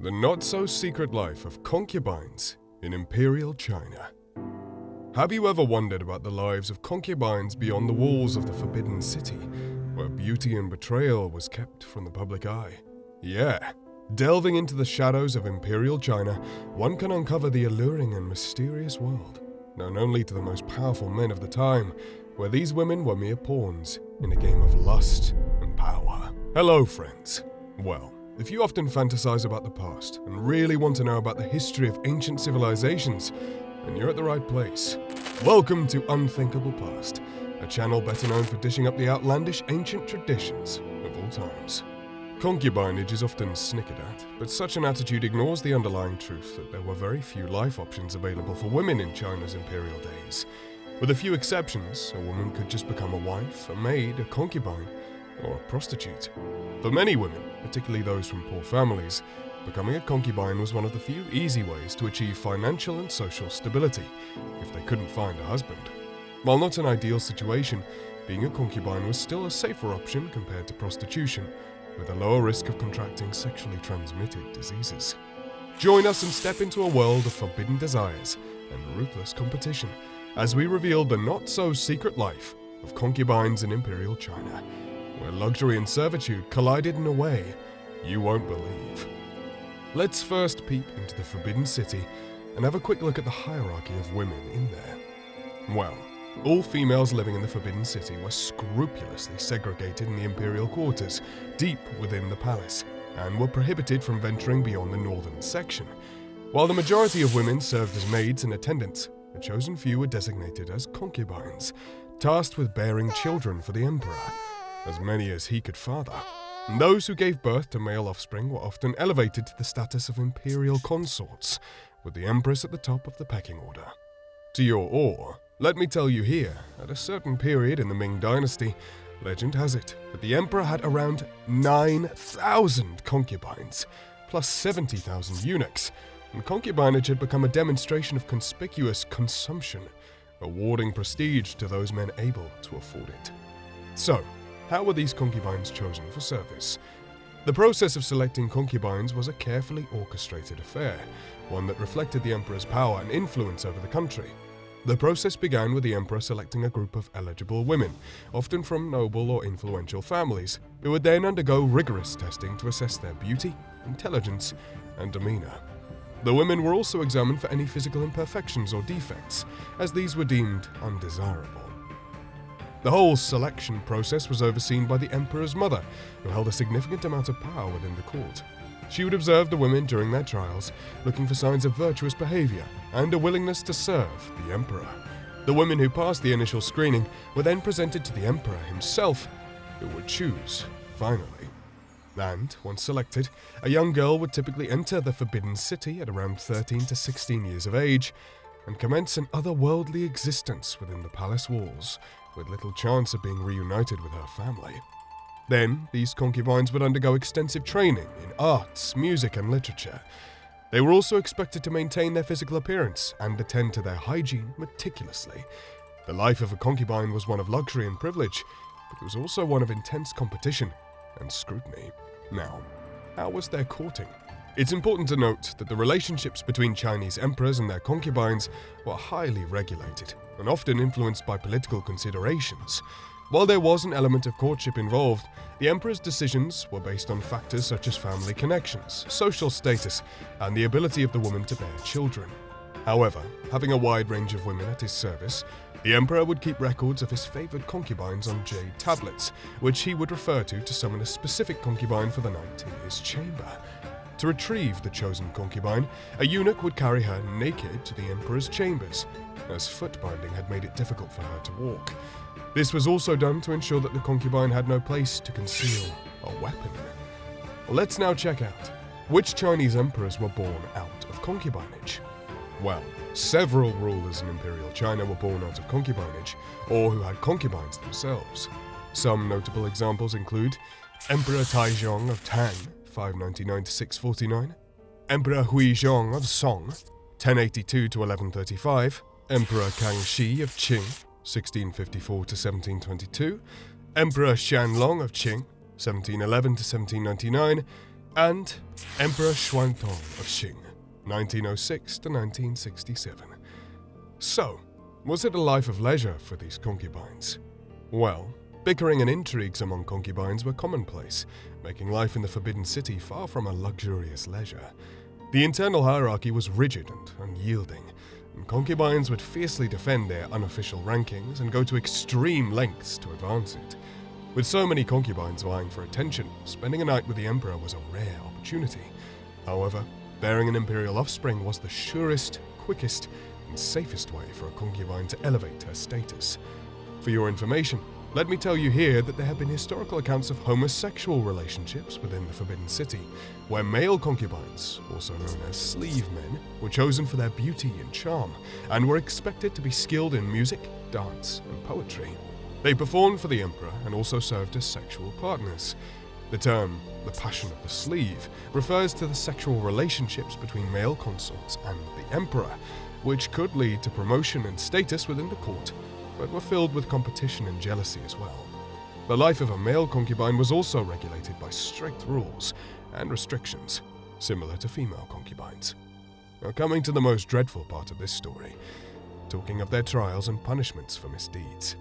The not-so-secret life of concubines in Imperial China. Have you ever wondered about the lives of concubines beyond the walls of the Forbidden City, where beauty and betrayal was kept from the public eye? Yeah, delving into the shadows of Imperial China, one can uncover the alluring and mysterious world, known only to the most powerful men of the time, where these women were mere pawns in a game of lust and power. Hello, friends. Well, if you often fantasize about the past and really want to know about the history of ancient civilizations, then you're at the right place. Welcome to Unthinkable Past, a channel better known for dishing up the outlandish ancient traditions of all times. Concubinage is often snickered at, but such an attitude ignores the underlying truth that there were very few life options available for women in China's imperial days. With a few exceptions, a woman could just become a wife, a maid, a concubine, or a prostitute. For many women, particularly those from poor families, becoming a concubine was one of the few easy ways to achieve financial and social stability if they couldn't find a husband. While not an ideal situation, being a concubine was still a safer option compared to prostitution, with a lower risk of contracting sexually transmitted diseases. Join us and step into a world of forbidden desires and ruthless competition as we reveal the not-so-secret life of concubines in Imperial China, where luxury and servitude collided in a way you won't believe. Let's first peep into the Forbidden City and have a quick look at the hierarchy of women in there. Well, all females living in the Forbidden City were scrupulously segregated in the imperial quarters, deep within the palace, and were prohibited from venturing beyond the northern section. While the majority of women served as maids and attendants, a chosen few were designated as concubines, tasked with bearing children for the emperor, as many as he could father. And those who gave birth to male offspring were often elevated to the status of imperial consorts, with the empress at the top of the pecking order. To your awe, let me tell you here, at a certain period in the Ming dynasty, legend has it that the emperor had around 9,000 concubines, plus 70,000 eunuchs, and concubinage had become a demonstration of conspicuous consumption, awarding prestige to those men able to afford it. So, how were these concubines chosen for service? The process of selecting concubines was a carefully orchestrated affair, one that reflected the emperor's power and influence over the country. The process began with the emperor selecting a group of eligible women, often from noble or influential families, who would then undergo rigorous testing to assess their beauty, intelligence, and demeanor. The women were also examined for any physical imperfections or defects, as these were deemed undesirable. The whole selection process was overseen by the emperor's mother, who held a significant amount of power within the court. She would observe the women during their trials, looking for signs of virtuous behavior and a willingness to serve the emperor. The women who passed the initial screening were then presented to the emperor himself, who would choose, finally. And, once selected, a young girl would typically enter the Forbidden City at around 13 to 16 years of age and commence an otherworldly existence within the palace walls, with little chance of being reunited with her family. Then, these concubines would undergo extensive training in arts, music, and literature. They were also expected to maintain their physical appearance and attend to their hygiene meticulously. The life of a concubine was one of luxury and privilege, but it was also one of intense competition and scrutiny. Now, how was their courting? It's important to note that the relationships between Chinese emperors and their concubines were highly regulated and often influenced by political considerations. While there was an element of courtship involved, the emperor's decisions were based on factors such as family connections, social status, and the ability of the woman to bear children. However, having a wide range of women at his service, the emperor would keep records of his favored concubines on jade tablets, which he would refer to summon a specific concubine for the night in his chamber. To retrieve the chosen concubine, a eunuch would carry her naked to the emperor's chambers, as foot binding had made it difficult for her to walk. This was also done to ensure that the concubine had no place to conceal a weapon. Let's now check out which Chinese emperors were born out of concubinage. Well, several rulers in Imperial China were born out of concubinage, or who had concubines themselves. Some notable examples include Emperor Taizong of Tang, 599 to 649, Emperor Huizong of Song, 1082 to 1135, Emperor Kangxi of Qing, 1654 to 1722, Emperor Xianlong of Qing, 1711 to 1799, and Emperor Xuantong of Qing, 1906 to 1967. So, was it a life of leisure for these concubines? Well, bickering and intrigues among concubines were commonplace, making life in the Forbidden City far from a luxurious leisure. The internal hierarchy was rigid and unyielding, and concubines would fiercely defend their unofficial rankings and go to extreme lengths to advance it. With so many concubines vying for attention, spending a night with the emperor was a rare opportunity. However, bearing an imperial offspring was the surest, quickest, and safest way for a concubine to elevate her status. For your information, let me tell you here that there have been historical accounts of homosexual relationships within the Forbidden City, where male concubines, also known as sleeve men, were chosen for their beauty and charm, and were expected to be skilled in music, dance, and poetry. They performed for the emperor and also served as sexual partners. The term, the passion of the sleeve, refers to the sexual relationships between male consorts and the emperor, which could lead to promotion and status within the court, but were filled with competition and jealousy as well. The life of a male concubine was also regulated by strict rules and restrictions, similar to female concubines. Now, coming to the most dreadful part of this story, talking of their trials and punishments for misdeeds.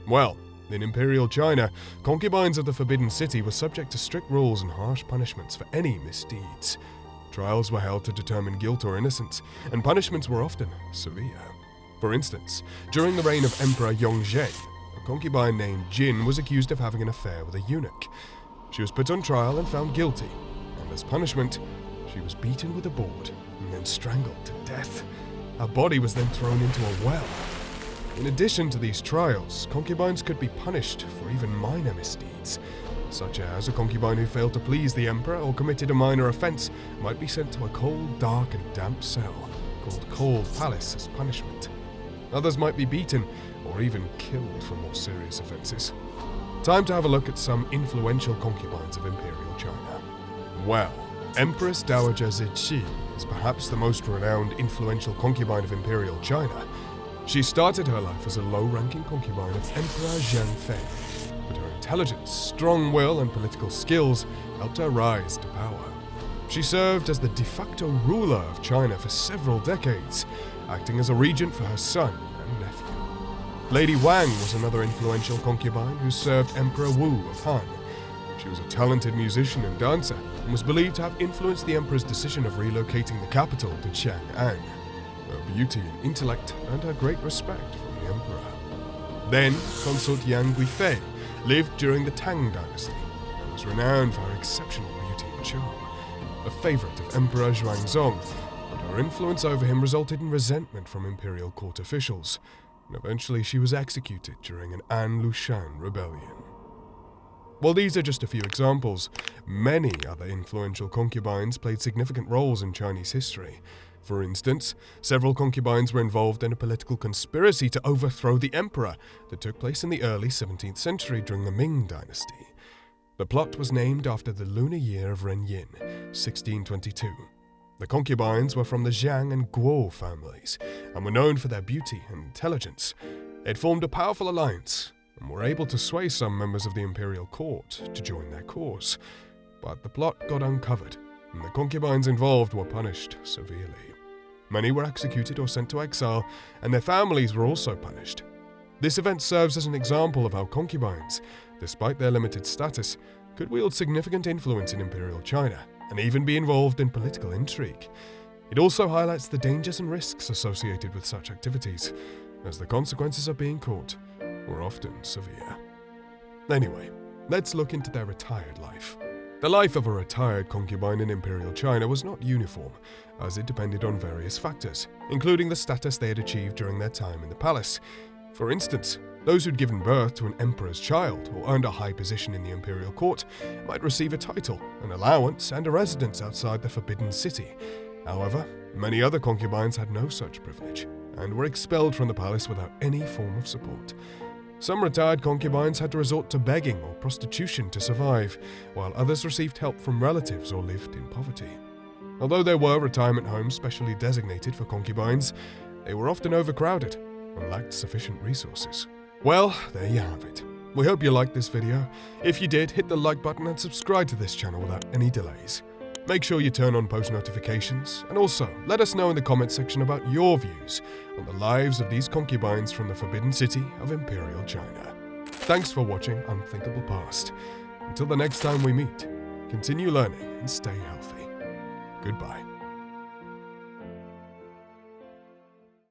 Well, in Imperial China, concubines of the Forbidden City were subject to strict rules and harsh punishments for any misdeeds. Trials were held to determine guilt or innocence, and punishments were often severe. For instance, during the reign of Emperor Yongle, a concubine named Jin was accused of having an affair with a eunuch. She was put on trial and found guilty, and as punishment, she was beaten with a board and then strangled to death. Her body was then thrown into a well. In addition to these trials, concubines could be punished for even minor misdeeds, such as a concubine who failed to please the emperor or committed a minor offense might be sent to a cold, dark, and damp cell called Cold Palace as punishment. Others might be beaten or even killed for more serious offenses. Time to have a look at some influential concubines of Imperial China. Well, Empress Dowager Zixi is perhaps the most renowned influential concubine of Imperial China. She started her life as a low-ranking concubine of Emperor Zhang, but her intelligence, strong will, and political skills helped her rise to power. She served as the de facto ruler of China for several decades, acting as a regent for her son and nephew. Lady Wang was another influential concubine who served Emperor Wu of Han. She was a talented musician and dancer and was believed to have influenced the emperor's decision of relocating the capital to Chang'an. Her beauty and intellect earned her great respect from the emperor. Then, consort Yang Guifei lived during the Tang dynasty and was renowned for her exceptional beauty and charm. A favorite of Emperor Xuanzong, but her influence over him resulted in resentment from imperial court officials, and eventually she was executed during an An Lushan rebellion. While these are just a few examples, many other influential concubines played significant roles in Chinese history. For instance, several concubines were involved in a political conspiracy to overthrow the emperor that took place in the early 17th century during the Ming dynasty. The plot was named after the lunar year of Renyin, 1622. The concubines were from the Zhang and Guo families and were known for their beauty and intelligence. They had formed a powerful alliance and were able to sway some members of the imperial court to join their cause. But the plot got uncovered, and the concubines involved were punished severely. Many were executed or sent to exile, and their families were also punished. This event serves as an example of how concubines, despite their limited status, could wield significant influence in Imperial China and even be involved in political intrigue. It also highlights the dangers and risks associated with such activities, as the consequences of being caught were often severe. Anyway, let's look into their retired life. The life of a retired concubine in Imperial China was not uniform, as it depended on various factors, including the status they had achieved during their time in the palace. For instance, those who'd given birth to an emperor's child or earned a high position in the imperial court might receive a title, an allowance, and a residence outside the Forbidden City. However, many other concubines had no such privilege and were expelled from the palace without any form of support. Some retired concubines had to resort to begging or prostitution to survive, while others received help from relatives or lived in poverty. Although there were retirement homes specially designated for concubines, they were often overcrowded and lacked sufficient resources. Well, there you have it. We hope you liked this video. If you did, hit the like button and subscribe to this channel without any delays. Make sure you turn on post notifications, and also let us know in the comment section about your views on the lives of these concubines from the Forbidden City of Imperial China. Thanks for watching Unthinkable Past. Until the next time we meet, continue learning and stay healthy. Goodbye.